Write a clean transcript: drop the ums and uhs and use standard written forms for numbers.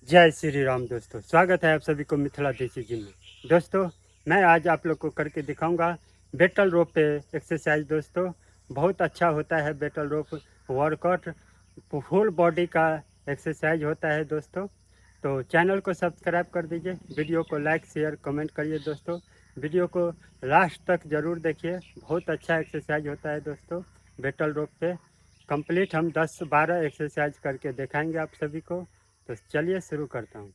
जय श्री राम दोस्तों, स्वागत है आप सभी को मिथिला देसी जिम में। दोस्तों, मैं आज आप लोग को करके दिखाऊंगा बैटल रोप पे एक्सरसाइज। दोस्तों, बहुत अच्छा होता है बैटल रोप वर्कआउट, फुल बॉडी का एक्सरसाइज होता है दोस्तों। तो चैनल को सब्सक्राइब कर दीजिए, वीडियो को लाइक शेयर कमेंट करिए दोस्तों। वीडियो को लास्ट तक ज़रूर देखिए, बहुत अच्छा एक्सरसाइज होता है दोस्तों बैटल रोप पे। कंप्लीट हम 10-12 एक्सरसाइज करके दिखाएंगे आप सभी को। तो चलिए शुरू करता हूँ।